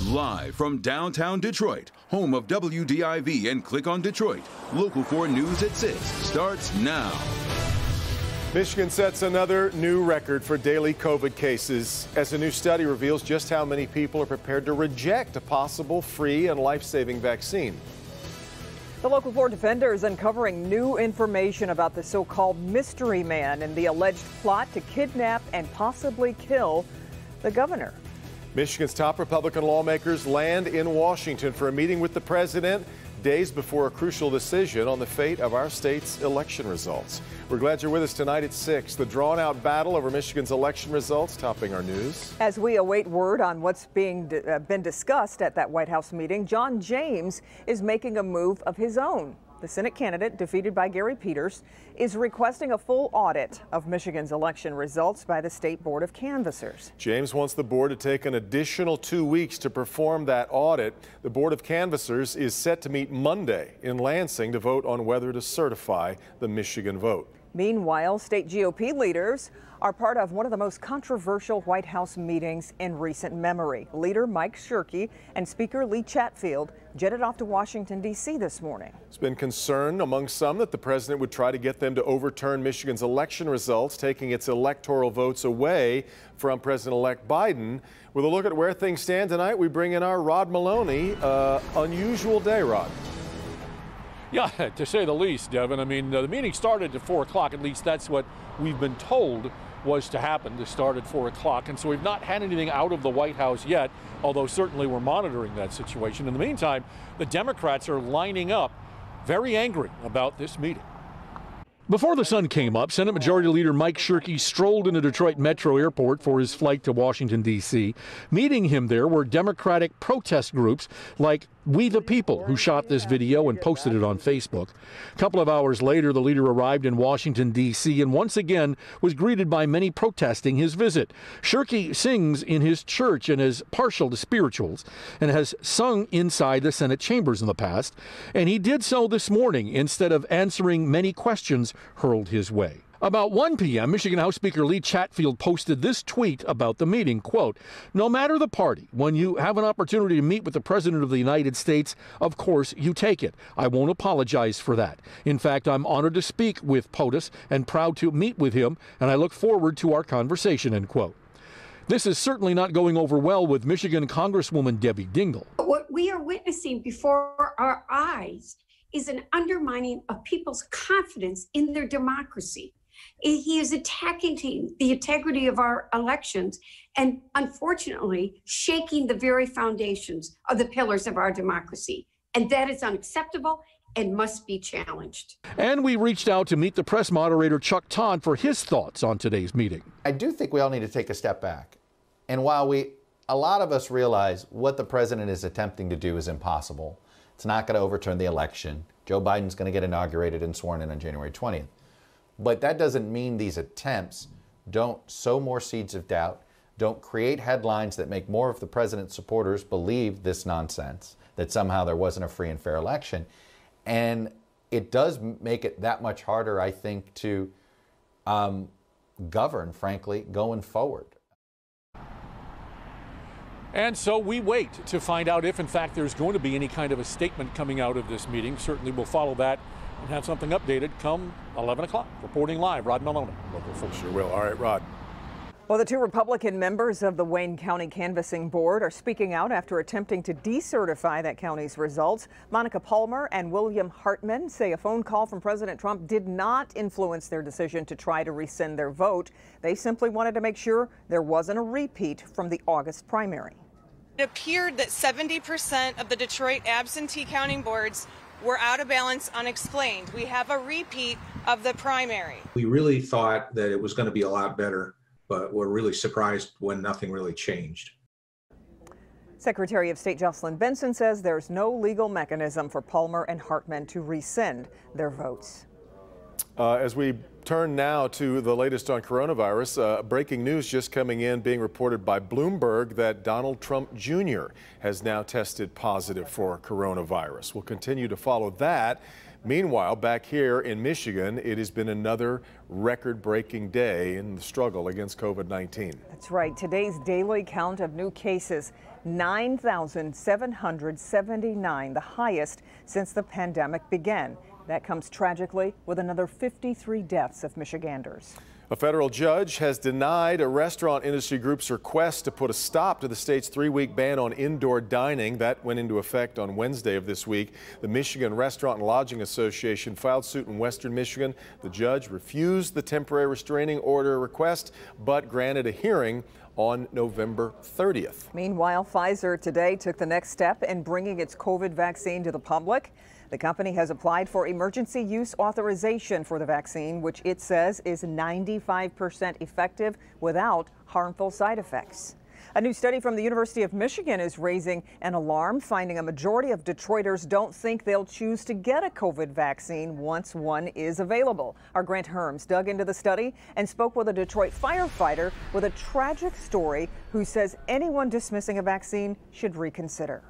Live from downtown Detroit, home of WDIV and Click on Detroit, Local 4 News at 6 starts now. Michigan sets another new record for daily COVID cases as a new study reveals just how many people are prepared to reject a possible free and life-saving vaccine. The Local 4 defenders uncovering new information about the so-called mystery man and the alleged plot to kidnap and possibly kill the governor. Michigan's top Republican lawmakers land in Washington for a meeting with the president days before a crucial decision on the fate of our state's election results. We're glad you're with us tonight at 6. The drawn-out battle over Michigan's election results topping our news. As we await word on what's been discussed at that White House meeting, John James is making a move of his own. The Senate candidate, defeated by Gary Peters, is requesting a full audit of Michigan's election results by the State Board of Canvassers. James wants the board to take an additional 2 weeks to perform that audit. The Board of Canvassers is set to meet Monday in Lansing to vote on whether to certify the Michigan vote. Meanwhile, state GOP leaders are part of one of the most controversial White House meetings in recent memory. Leader Mike Shirkey and Speaker Lee Chatfield jetted off to Washington, D.C. this morning. There's been concern among some that the president would try to get them to overturn Michigan's election results, taking its electoral votes away from President-elect Biden. With a look at where things stand tonight, we bring in our Rod Maloney. Unusual day, Rod. Yeah, to say the least, Devin. I mean, the meeting started at 4 o'clock. At least that's what we've been told was to happen, to start at 4 o'clock. And so we've not had anything out of the White House yet, although certainly we're monitoring that situation. In the meantime, the Democrats are lining up very angry about this meeting. Before the sun came up, Senate Majority Leader Mike Shirkey strolled into Detroit Metro Airport for his flight to Washington, D.C. Meeting him there were Democratic protest groups like We the People, who shot this video and posted it on Facebook. A couple of hours later, the leader arrived in Washington, D.C. and once again was greeted by many protesting his visit. Shirkey sings in his church and is partial to spirituals and has sung inside the Senate chambers in the past. And he did so this morning instead of answering many questions hurled his way. About 1 p.m., Michigan House Speaker Lee Chatfield posted this tweet about the meeting, quote, "No matter the party, when you have an opportunity to meet with the President of the United States, of course you take it. I won't apologize for that. In fact, I'm honored to speak with POTUS and proud to meet with him, and I look forward to our conversation," end quote. This is certainly not going over well with Michigan Congresswoman Debbie Dingell. What we are witnessing before our eyes is an undermining of people's confidence in their democracy. He is attacking the integrity of our elections and, unfortunately, shaking the very foundations of the pillars of our democracy. And that is unacceptable and must be challenged. And we reached out to meet the press moderator, Chuck Todd, for his thoughts on today's meeting. I do think we all need to take a step back. And while a lot of us realize what the president is attempting to do is impossible, it's not going to overturn the election. Joe Biden's going to get inaugurated and sworn in on January 20th. But that doesn't mean these attempts don't sow more seeds of doubt, don't create headlines that make more of the president's supporters believe this nonsense, that somehow there wasn't a free and fair election. And it does make it that much harder, I think, to govern, frankly, going forward. And so we wait to find out if, in fact, there's going to be any kind of a statement coming out of this meeting. Certainly we'll follow that and have something updated come 11 o'clock. Reporting live, Rod Maloney, Local 4. Sure will. All right, Rod. Well, the 2 Republican members of the Wayne County Canvassing Board are speaking out after attempting to decertify that county's results. Monica Palmer and William Hartman say a phone call from President Trump did not influence their decision to try to rescind their vote. They simply wanted to make sure there wasn't a repeat from the August primary. It appeared that 70% of the Detroit absentee counting boards were out of balance, unexplained. We have a repeat of the primary. We really thought that it was going to be a lot better, but we're really surprised when nothing really changed. Secretary of State Jocelyn Benson says there's no legal mechanism for Palmer and Hartman to rescind their votes. As we turn now to the latest on coronavirus, breaking news just coming in, being reported by Bloomberg that Donald Trump Jr. has now tested positive for coronavirus. We'll continue to follow that. Meanwhile, back here in Michigan, it has been another record-breaking day in the struggle against COVID-19. That's right. Today's daily count of new cases 9,779, the highest since the pandemic began. That comes tragically with another 53 deaths of Michiganders. A federal judge has denied a restaurant industry group's request to put a stop to the state's 3-week ban on indoor dining. That went into effect on Wednesday of this week. The Michigan Restaurant and Lodging Association filed suit in Western Michigan. The judge refused the temporary restraining order request, but granted a hearing on November 30th. Meanwhile, Pfizer today took the next step in bringing its COVID vaccine to the public. The company has applied for emergency use authorization for the vaccine, which it says is 95% effective without harmful side effects. A new study from the University of Michigan is raising an alarm, finding a majority of Detroiters don't think they'll choose to get a COVID vaccine once one is available. Our Grant Herms dug into the study and spoke with a Detroit firefighter with a tragic story who says anyone dismissing a vaccine should reconsider.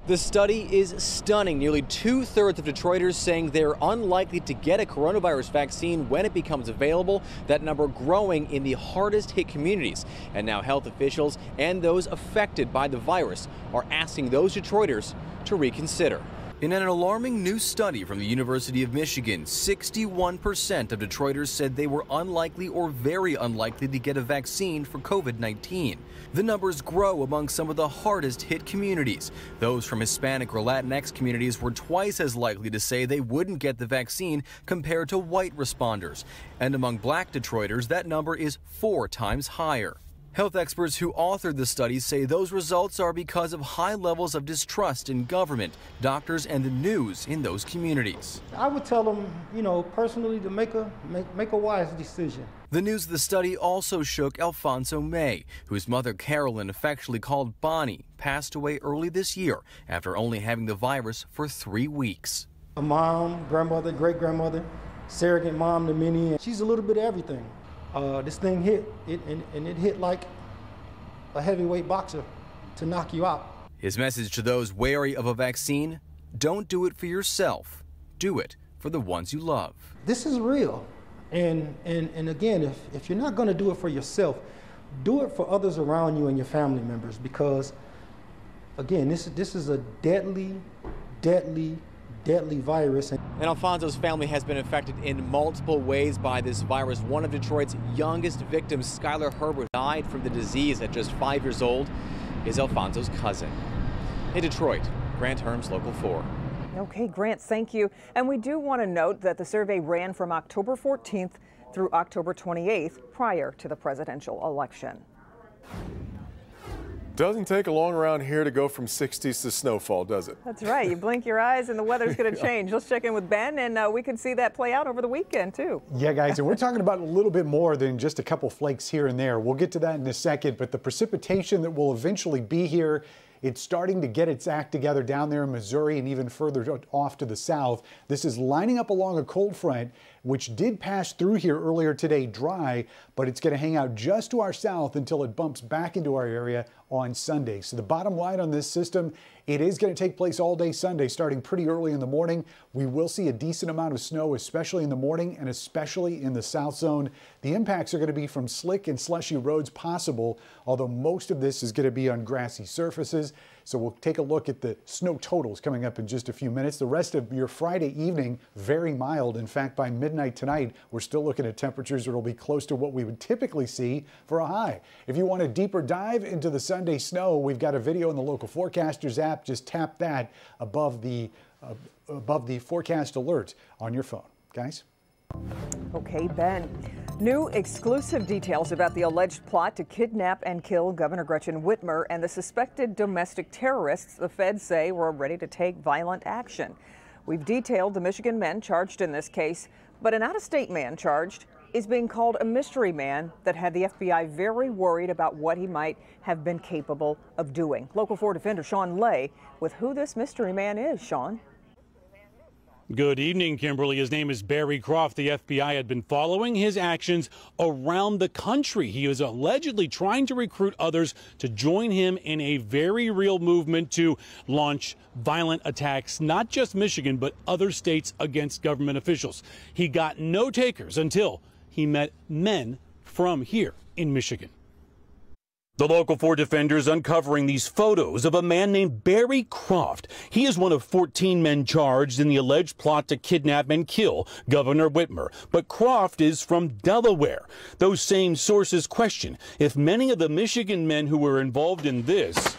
The study is stunning. Nearly 2/3 of Detroiters saying they're unlikely to get a coronavirus vaccine when it becomes available. That number growing in the hardest hit communities. And now health officials and those affected by the virus are asking those Detroiters to reconsider. In an alarming new study from the University of Michigan, 61% of Detroiters said they were unlikely or very unlikely to get a vaccine for COVID-19. The numbers grow among some of the hardest hit communities. Those from Hispanic or Latinx communities were twice as likely to say they wouldn't get the vaccine compared to white responders. And among black Detroiters, that number is 4 times higher. Health experts who authored the study say those results are because of high levels of distrust in government, doctors, and the news in those communities. I would tell them, personally to make a wise decision. The news of the study also shook Alfonso May, whose mother Carolyn, affectionately called Bonnie, passed away early this year after only having the virus for 3 weeks. A mom, grandmother, great-grandmother, surrogate mom to many, and she's a little bit of everything. This thing hit, and it hit like a heavyweight boxer to knock you out. His message to those wary of a vaccine: don't do it for yourself. Do it for the ones you love. This is real. And again, if you're not going to do it for yourself, do it for others around you and your family members, because, again, this is a deadly virus. And Alfonso's family has been affected in multiple ways by this virus. One of Detroit's youngest victims, Skylar Herbert, died from the disease at just 5 years old, is Alfonso's cousin. In Detroit, Grant Herms, Local 4. Okay, Grant, thank you. And we do want to note that the survey ran from October 14th through October 28th, prior to the presidential election. Doesn't take long around here to go from 60s to snowfall, does it? That's right. You blink your eyes and the weather's going to change. Let's check in with Ben, and we can see that play out over the weekend, too. Yeah, guys, and we're talking about a little bit more than just a couple flakes here and there. We'll get to that in a second, but the precipitation that will eventually be here, it's starting to get its act together down there in Missouri and even further off to the south. This is lining up along a cold front, which did pass through here earlier today dry, but it's going to hang out just to our south until it bumps back into our area on Sunday. So the bottom line on this system, it is going to take place all day Sunday, starting pretty early in the morning. We will see a decent amount of snow, especially in the morning and especially in the south zone. The impacts are going to be from slick and slushy roads possible, although most of this is going to be on grassy surfaces. So we'll take a look at the snow totals coming up in just a few minutes. The rest of your Friday evening, very mild. In fact, by midnight tonight, we're still looking at temperatures that will be close to what we would typically see for a high. If you want a deeper dive into the Sunday snow, we've got a video in the Local Forecasters app. Just tap that above the forecast alert on your phone. Guys? Okay, Ben. New exclusive details about the alleged plot to kidnap and kill Governor Gretchen Whitmer and the suspected domestic terrorists the feds say were ready to take violent action. We've detailed the Michigan men charged in this case, but an out-of-state man charged is being called a mystery man that had the FBI very worried about what he might have been capable of doing. Local 4 Defender Sean Lay with who this mystery man is. Sean? Good evening, Kimberly. His name is Barry Croft. The FBI had been following his actions around the country. He was allegedly trying to recruit others to join him in a very real movement to launch violent attacks, not just Michigan, but other states against government officials. He got no takers until he met men from here in Michigan. The Local 4 defenders uncovering these photos of a man named Barry Croft. He is one of 14 men charged in the alleged plot to kidnap and kill Governor Whitmer. But Croft is from Delaware. Those same sources question if many of the Michigan men who were involved in this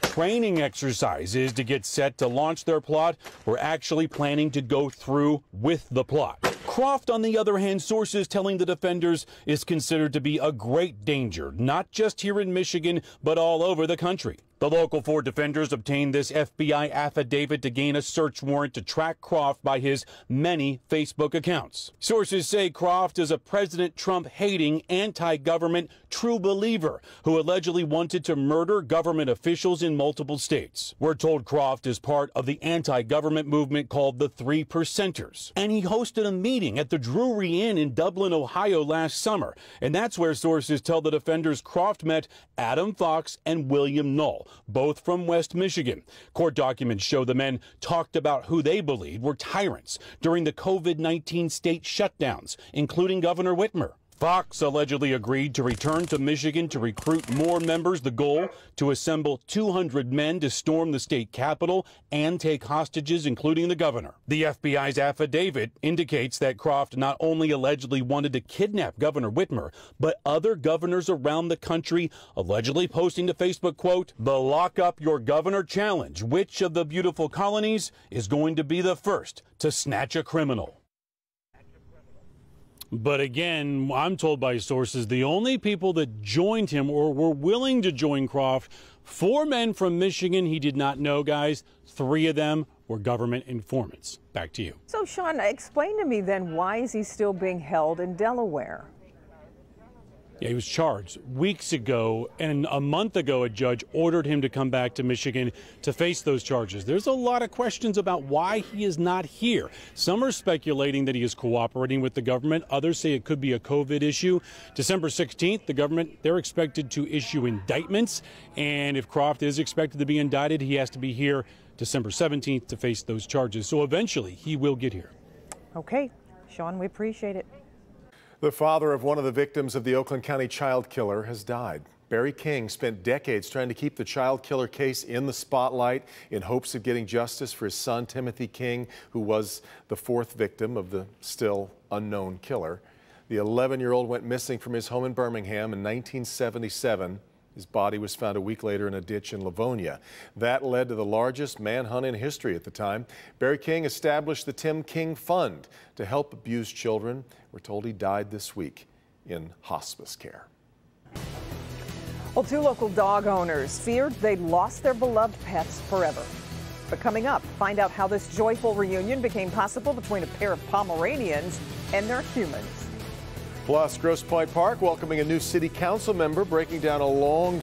training exercises to get set to launch their plot were actually planning to go through with the plot. Croft, on the other hand, sources telling the defenders, is considered to be a great danger, not just here in Michigan, but all over the country. The Local 4 defenders obtained this FBI affidavit to gain a search warrant to track Croft by his many Facebook accounts. Sources say Croft is a President Trump-hating, anti-government true believer who allegedly wanted to murder government officials in multiple states. We're told Croft is part of the anti-government movement called the 3 Percenters. And he hosted a meeting at the Drury Inn in Dublin, Ohio last summer. And that's where sources tell the defenders Croft met Adam Fox and William Null, both from West Michigan. Court documents show the men talked about who they believed were tyrants during the COVID-19 state shutdowns, including Governor Whitmer. Fox allegedly agreed to return to Michigan to recruit more members, the goal to assemble 200 men to storm the state capitol and take hostages, including the governor. The FBI's affidavit indicates that Croft not only allegedly wanted to kidnap Governor Whitmer, but other governors around the country, allegedly posting to Facebook, quote, "The Lock Up Your Governor Challenge. Which of the beautiful colonies is going to be the first to snatch a criminal?" But again, I'm told by sources the only people that joined him or were willing to join Croft, 4 men from Michigan he did not know, guys. 3 of them were government informants. Back to you. So, Sean, explain to me then, why is he still being held in Delaware? Yeah, he was charged weeks ago, and a month ago a judge ordered him to come back to Michigan to face those charges. There's a lot of questions about why he is not here. Some are speculating that he is cooperating with the government. Others say it could be a COVID issue. December 16th, the government, they're expected to issue indictments, and if Croft is expected to be indicted, he has to be here December 17th to face those charges. So eventually he will get here. Okay, Sean, we appreciate it. The father of one of the victims of the Oakland County child killer has died. Barry King spent decades trying to keep the child killer case in the spotlight in hopes of getting justice for his son, Timothy King, who was the 4th victim of the still unknown killer. The 11-year-old went missing from his home in Birmingham in 1977. His body was found a week later in a ditch in Livonia. That led to the largest manhunt in history at the time. Barry King established the Tim King Fund to help abused children. We're told he died this week in hospice care. Well, 2 local dog owners feared they'd lost their beloved pets forever. But coming up, find out how this joyful reunion became possible between a pair of Pomeranians and their humans. Plus, Grosse Pointe Park welcoming a new city council member, breaking down a long